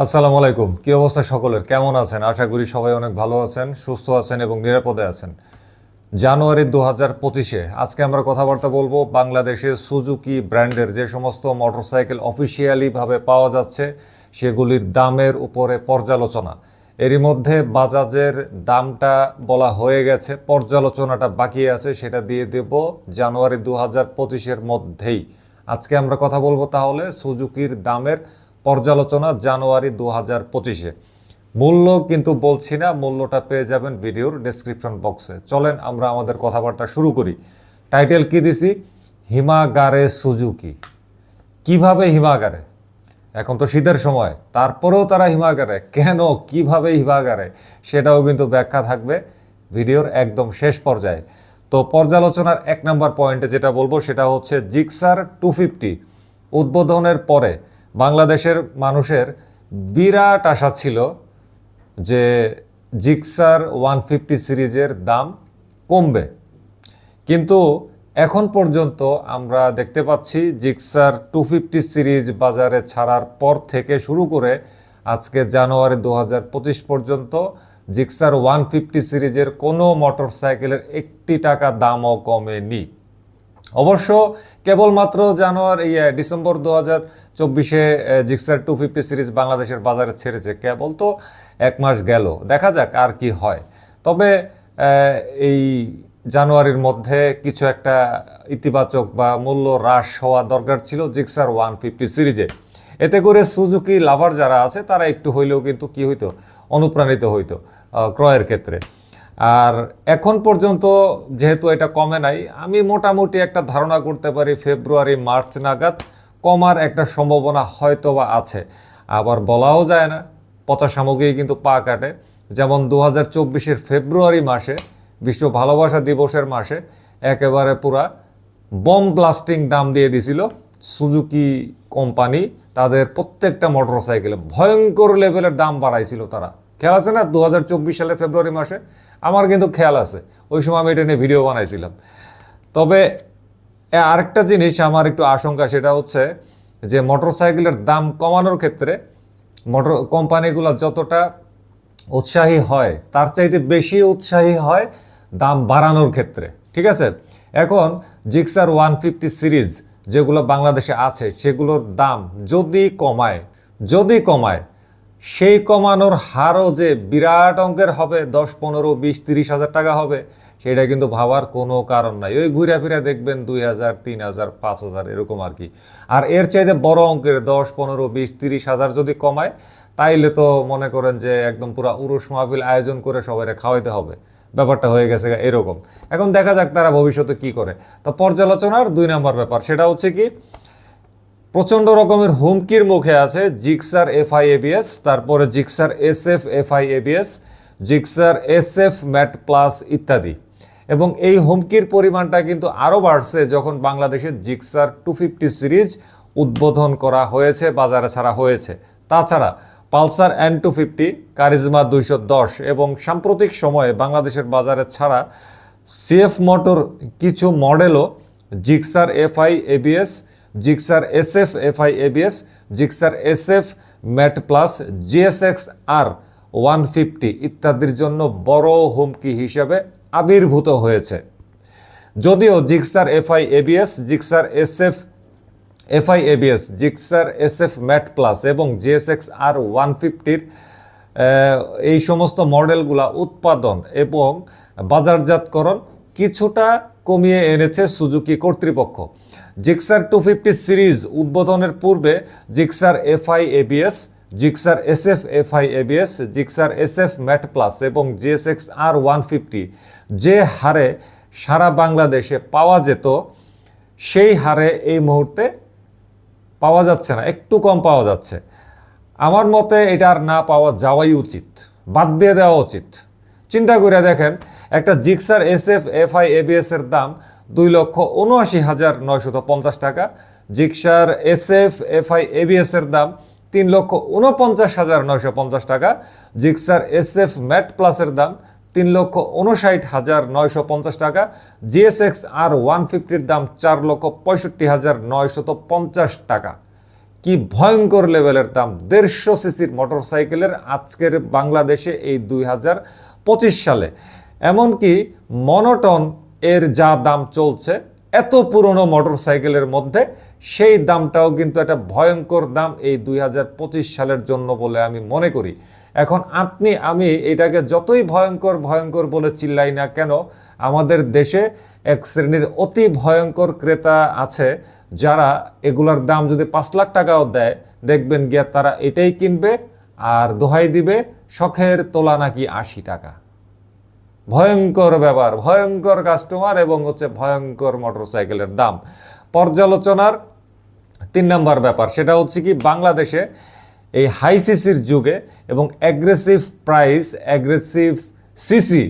আসসালামু আলাইকুম। কি অবস্থা সকলের? কেমন আছেন? আশা করি সবাই অনেক ভালো আছেন, সুস্থ আছেন এবং নিরাপদে আছেন। জানুয়ারি 2025-এ আজকে আমরা কথাবার্তা বলবো বাংলাদেশের সুজুকি ব্র্যান্ডের যে সমস্ত মোটরসাইকেল অফিসিয়ালিভাবে পাওয়া যাচ্ছে সেগুলির দামের উপরে পর্যালোচনা। এরই মধ্যে বাজাজের দামটা বলা হয়ে গেছে, পর্যালোচনাটা বাকি আছে, সেটা দিয়ে দেব জানুয়ারি 2025-এর মধ্যেই। আজকে আমরা কথা বলবো তাহলে সুজুকির দামের পর্যালোচনা জানুয়ারি 2025-এ। মূল্য কিন্তু বলছি না, মূল্যটা পেয়ে যাবেন ভিডিওর ডেসক্রিপশন বক্সে। চলেন আমরা আমাদের কথাবার্তা শুরু করি। টাইটেল কি দিছি? হিমাগারে সুজুকি। কিভাবে হিমাগারে? এখন তো শীতের সময়, তারপরেও তারা হিমাগারে কেন, কিভাবে হিমাগারে, সেটাও কিন্তু ব্যাখ্যা থাকবে ভিডিওর একদম শেষ পর্যায়ে। তো পর্যালোচনার 1 নম্বর পয়েন্টে যেটা বলবো সেটা হচ্ছে জিক্সার 250 উদ্বোধনের পরে বাংলাদেশের মানুষের বিরাট আশা ছিল যে জিক্সার 150 সিরিজের দাম কমবে, কিন্তু এখন পর্যন্ত আমরা দেখতে পাচ্ছি জিক্সার 250 সিরিজ বাজারে ছাড়ার পর থেকে শুরু করে আজকে জানুয়ারি 2025 পর্যন্ত জিক্সার 150 সিরিজের কোনো মোটরসাইকেলের 1 টাকা দামও কমেনি। অবশ্য কেবলমাত্র ডিসেম্বর 2024-এ জিক্সার 250 সিরিজ বাংলাদেশের বাজারে ছেড়েছে, কেবল তো 1 মাস গেল, দেখা যাক আর কি হয়। তবে এই জানুয়ারির মধ্যে কিছু একটা ইতিবাচক বা মূল্য হ্রাস হওয়া দরকার ছিল জিক্সার 150 সিরিজে। এতে করে সুজুকি লাভার যারা আছে তারা একটু হইলেও কিন্তু কি হইতো, অনুপ্রাণিত হইতো ক্রয়ের ক্ষেত্রে। আর এখন পর্যন্ত যেহেতু এটা কমে নাই, আমি মোটামুটি একটা ধারণা করতে পারি ফেব্রুয়ারি মার্চ নাগাদ কমার একটা সম্ভাবনা হয়তো বা আছে। আবার বলাও যায় না, পচা সামগ্রী কিন্তু পা কাটে। যেমন 2024-এর ফেব্রুয়ারি মাসে, বিশ্ব ভালোবাসা দিবসের মাসে, একেবারে পুরা বম ব্লাস্টিং দাম দিয়ে দিছিল সুজুকি কোম্পানি। তাদের প্রত্যেকটা মোটরসাইকেলে ভয়ঙ্কর লেভেলের দাম বাড়াইছিল তারা। খেয়াল আছে না 2024 সালের ফেব্রুয়ারি মাসে? আমার কিন্তু খেয়াল আছে, ওই সময় আমি এটা নিয়ে ভিডিও বানাইছিলাম। তবে আরেকটা জিনিস আমার একটু আশঙ্কা, সেটা হচ্ছে যে মোটরসাইকেলের দাম কমানোর ক্ষেত্রে মোটর কোম্পানিগুলো যতটা উৎসাহী হয় তার চাইতে বেশি উৎসাহী হয় দাম বাড়ানোর ক্ষেত্রে। ঠিক আছে, এখন জিক্সার 150 সিরিজ যেগুলো বাংলাদেশে আছে সেগুলোর দাম যদি কমায় সেই কমানোর হারও যে বিরাট অঙ্কের হবে, 10, 15, 20, 30 হাজার টাকা হবে, সেটা কিন্তু ভাবার কোনো কারণ নাই। ওই ঘুরে ফিরে দেখবেন 2000, 3000, 5000 এরকম আর কি। আর এর চাইতে বড় অঙ্কের 10, 15, 20, 30 হাজার যদি কমায়, তাইলে তো মনে করেন যে একদম পুরো উরুস মাহফিল আয়োজন করে সবাই খাওয়াইতে হবে, ব্যাপারটা হয়ে গেছে এরকম। এখন দেখা যাক তারা ভবিষ্যতে কি করে। তো পর্যালোচনার 2 নম্বর ব্যাপার সেটা হচ্ছে কি, প্রচণ্ড রকমের হুমকির মুখে আছে জিক্সার এফআই এবিএস, তারপরে Gixxer SF FI ABS, Gixxer SF matte plus ইত্যাদি। এবং এই হুমকির পরিমাণটা কিন্তু আরও বাড়ছে যখন বাংলাদেশের জিক্সার 250 সিরিজ উদ্বোধন করা হয়েছে, বাজারে ছাড়া হয়েছে। তাছাড়া পালসার N250, কারিজমা 210 এবং সাম্প্রতিক সময়ে বাংলাদেশের বাজারে ছাড়া সিএফ মোটর কিছু মডেলও Gixxer FI ABS, Gixxer SF FI ABS, Gixxer SF matte plus, GSX R 150 ইত্যাদির জন্য বড় হুমকি হিসেবে আবির্ভূত হয়েছে। যদিও Gixxer FI ABS, Gixxer SF FI ABS, Gixxer SF matte plus এবং জিএসএক্স আর 150-র এই সমস্ত মডেলগুলা উৎপাদন এবং বাজারজাতকরণ কিছুটা কমিয়ে এনেছে সুজুকি কর্তৃপক্ষ। জিক্সার 250 সিরিজ উদ্বোধনের পূর্বে Gixxer FI ABS, Gixxer SF FI ABS, Gixxer SF matte plus এবং জিএসএক্স আর 150 যে হারে সারা বাংলাদেশে পাওয়া যেত, সেই হারে এই মুহূর্তে পাওয়া যাচ্ছে না, একটু কম পাওয়া যাচ্ছে। আমার মতে এটা আর না পাওয়া যাওয়াই উচিত, বাদ দিয়ে দেওয়া উচিত। চিন্তা করে দেখেন, একটা জিক্সার এসএফ এফআই এবিএস এর দাম 2,79,950 টাকা, জিক্সার এসএফ এফআই এবিএস এর দাম 3,49,950 টাকা, জিক্সার এসএফ ম্যাট প্লাসের দাম 3,59,950 টাকা, জিএসএক্স আর 150-র দাম 4,65,950 টাকা। কি ভয়ঙ্কর লেভেলের দাম 150 সিসির মোটরসাইকেলের আজকের বাংলাদেশে এই 2025 সালে। এমনকি মনোটন এর যা দাম চলছে এত পুরনো মোটরসাইকেলের মধ্যে, সেই দামটাও কিন্তু একটা ভয়ঙ্কর দাম এই 2025 সালের জন্য বলে আমি মনে করি। এখন আপনি আমি এটাকে যতই ভয়ঙ্কর ভয়ঙ্কর বলে চিল্লাই না কেন, আমাদের দেশে এক শ্রেণীর অতি ভয়ঙ্কর ক্রেতা আছে যারা এগুলার দাম যদি 5 লাখ টাকাও দেয়, দেখবেন গিয়া তারা এটাই কিনবে আর দোহাই দিবে শখের তোলা নাকি 80 টাকা। ভয়ঙ্কর ব্যাপার, ভয়ঙ্কর কাস্টমার এবং হচ্ছে ভয়ঙ্কর মোটরসাইকেলের দাম। পর্যালোচনার 3 নম্বর ব্যাপার, সেটা হচ্ছে কি বাংলাদেশে এই হাই সিসির যুগে এবং aggressive price, aggressive CC,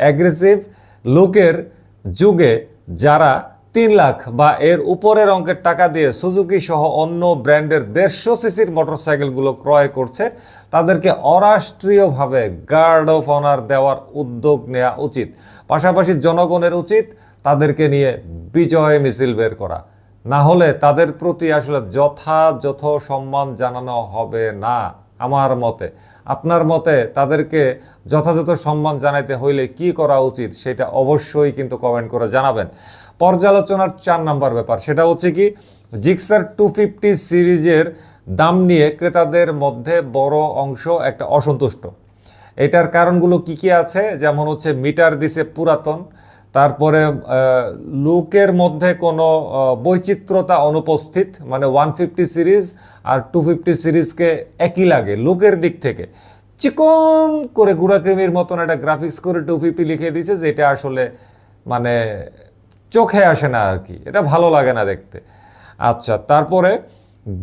aggressive লুকের যুগে যারা 3 লাখ বা এর উপরের অঙ্কের টাকা দিয়ে সুজুকি সহ অন্য ব্র্যান্ডের 150 সিসির মোটরসাইকেলগুলো ক্রয় করছে, তাদেরকে অরাষ্ট্রীয়ভাবে গার্ড অফ অনার দেওয়ার উদ্যোগ নেওয়া উচিত। পাশাপাশি জনগণের উচিত তাদেরকে নিয়ে বিজয় মিছিল বের করা, না হলে তাদের প্রতি আসলে যথাযথ সম্মান জানানো হবে না। আমার মতে, আপনার মতে তাদেরকে যথাযথ সম্মান জানাইতে হইলে কি করা উচিত সেটা অবশ্যই কিন্তু কমেন্ট করে জানাবেন। পর্যালোচনার 4 নম্বর ব্যাপার, সেটা হচ্ছে কি জিক্সার 250 সিরিজের দাম নিয়ে ক্রেতাদের মধ্যে বড় অংশ একটা অসন্তুষ্ট। এটার কারণগুলো কি কি আছে, যেমন হচ্ছে মিটার দিছে পুরাতন, তারপরে লুকের মধ্যে কোনো বৈচিত্র্যতা অনুপস্থিত, মানে 150 সিরিজ আর 250 সিরিজকে একই লাগে লুকের দিক থেকে। চিকন করে গুড়াক্রিমির মতন একটা গ্রাফিক্স করে 250 লিখে দিয়েছে, যেটা আসলে মানে চোখে আসে না আর কি, এটা ভালো লাগে না দেখতে। আচ্ছা, তারপরে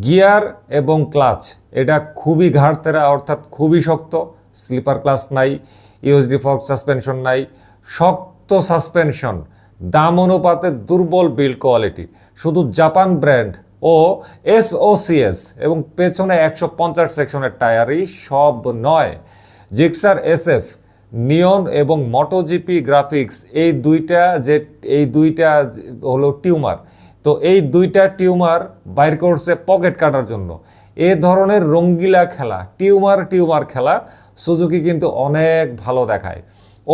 গিয়ার এবং ক্লাচ এটা খুবই ঘাড়তেরা, অর্থাৎ খুবই শক্ত, স্লিপার ক্লাচ নাই, ইউএসডি ফর্ক সাসপেনশন নাই, শক্ত সাসপেনশন, দাম অনুপাতে দুর্বল বিল্ড কোয়ালিটি, শুধু জাপান ব্র্যান্ড ও এসওসিএস এবং পেছনে 150 সেকশনের টায়ারই সব নয়। জিক্সার এসএফ নিয়ন এবং মোটোজিপি গ্রাফিক্স এই দুইটা হলো টিউমার। তো এই দুইটা টিউমার বাইর করছে পকেট কাটার জন্য। এ ধরনের রঙ্গিলা খেলা, টিউমার খেলা সুজুকি কিন্তু অনেক ভালো দেখায়।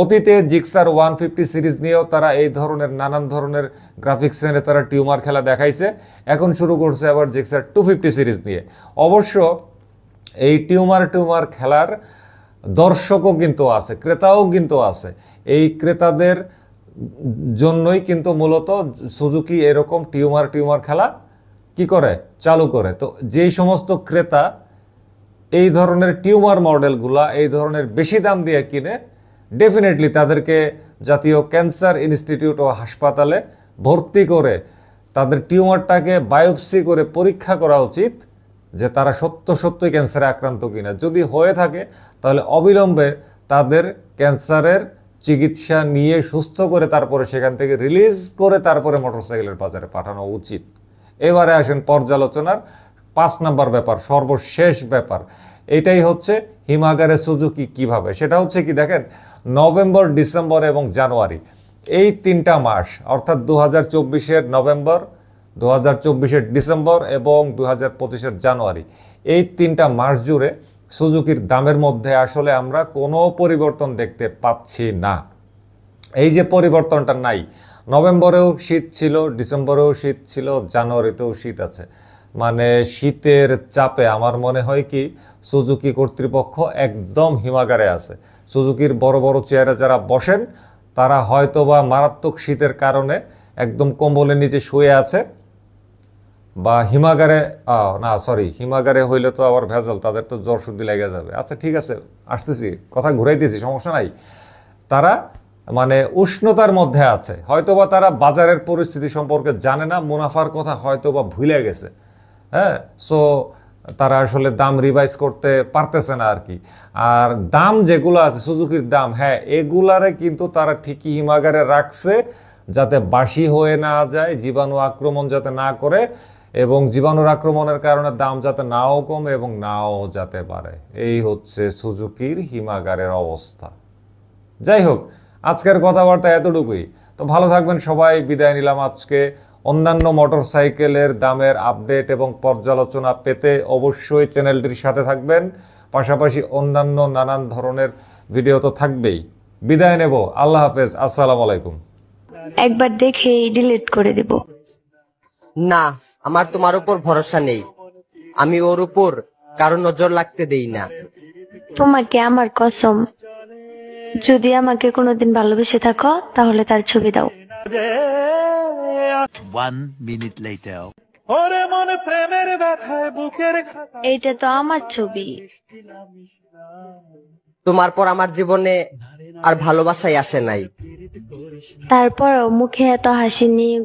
অতীতে জিক্সার 150 সিরিজ নিয়েও তারা এই ধরনের নানান ধরনের গ্রাফিক্স এনে তারা টিউমার খেলা দেখাইছে। এখন শুরু করছে আবার জিক্সার 250 সিরিজ নিয়ে। অবশ্য এই টিউমার খেলার দর্শকও কিন্তু আছে, ক্রেতাও কিন্তু আছে। এই ক্রেতাদের জন্যই কিন্তু মূলত সুজুকি এরকম টিউমার খেলা কি করে, চালু করে। তো যেই সমস্ত ক্রেতা এই ধরনের টিউমার মডেলগুলা এই ধরনের বেশি দাম দিয়ে কিনে, ডেফিনেটলি তাদেরকে জাতীয় ক্যান্সার ইনস্টিটিউট ও হাসপাতালে ভর্তি করে তাদের টিউমারটাকে বায়োপসি করে পরীক্ষা করা উচিত যে তারা সত্যই ক্যান্সারে আক্রান্ত কিনা। যদি হয়ে থাকে তাহলে অবিলম্বে তাদের ক্যান্সারের চিকিৎসা নিয়ে সুস্থ করে তারপরে সেখান থেকে রিলিজ করে তারপরে মোটরসাইকেলের বাজারে পাঠানো উচিত। এবারে আসেন পর্যালোচনার 5 নম্বর ব্যাপার, সর্বশেষ ব্যাপার। এটাই হচ্ছে হিমাগারে সুজুকি কিভাবে, সেটা হচ্ছে কি দেখেন, নভেম্বর, ডিসেম্বর এবং জানুয়ারি এই 3টা মাস, অর্থাৎ 2024-এর নভেম্বর, 2024-এর ডিসেম্বর এবং 2025-এর জানুয়ারি, এই 3টা মাস জুড়ে সুজুকির দামের মধ্যে আসলে আমরা কোনো পরিবর্তন দেখতে পাচ্ছি না। এই যে পরিবর্তনটা নাই, নভেম্বরেও শীত ছিল, ডিসেম্বরেও শীত ছিল, জানুয়ারিতেও শীত আছে। মানে শীতের চাপে আমার মনে হয় কি সুজুকি কর্তৃপক্ষ একদম হিমাগারে আছে। সুজুকির বড় বড় চেয়ারে যারা বসেন তারা হয়তোবা মারাত্মক শীতের কারণে একদম কম্বলের নিচে শুয়ে আছে, বা হিমাগারে হিমাগারে হইলে তো আবার ভেজাল, তাদের তো জ্বর সর্দি লেগে যাবে। আচ্ছা ঠিক আছে, আসতেছি, কথা ঘুরাইতেছি, সমস্যা নাই। তারা মানে উষ্ণতার মধ্যে আছে, হয়তোবা তারা বাজারের পরিস্থিতি সম্পর্কে জানে না, মুনাফার কথা হয়তোবা ভুলে গেছে। হ্যাঁ, সো তারা আসলে দাম রিভাইজ করতে পারতেছে না আর কি। আর দাম যেগুলো আছে সুজুকির দাম, হ্যাঁ এগুলারে কিন্তু তারা ঠিকই হিমাগারে রাখছে যাতে বাসি হয়ে না যায়, জীবাণু আক্রমণ যাতে না করে, এবং জীবাণুর আক্রমণের কারণে দাম যাতে নাও কমে এবং নাও যাতে বাড়ে। এই হচ্ছে সুজুকির হিমাগারের অবস্থা। যাই হোক, আজকের কথাবার্তা এতটুকুই। তো ভালো থাকবেন সবাই, বিদায় নিলাম আজকে। অন্যান্য মোটরসাইকেলের দামের আপডেট এবং পর্যালোচনা পেতে অবশ্যই চ্যানেলটির সাথে থাকবেন। পাশাপাশি অন্যান্য নানান ধরনের ভিডিও তো থাকবেই। বিদায় নেব, আল্লাহ হাফেজ, আসসালামু আলাইকুম। একবার দেখেই ডিলিট করে দেব। না, আমার তোমার উপর ভরসা নেই। আমি ওর উপর কারো নজর লাগতে দেই না। তোমাকে আমার কসম, যদি আমাকে কোনোদিন ভালোবেসে থাকো তাহলে তার ছবি দাও। 1 minute later. এইটা তো আমার ছবি। তোমার পর আমার জীবনে আর ভালোবাসাই আসে নাই। তারপরও মুখে এত হাসি নিয়ে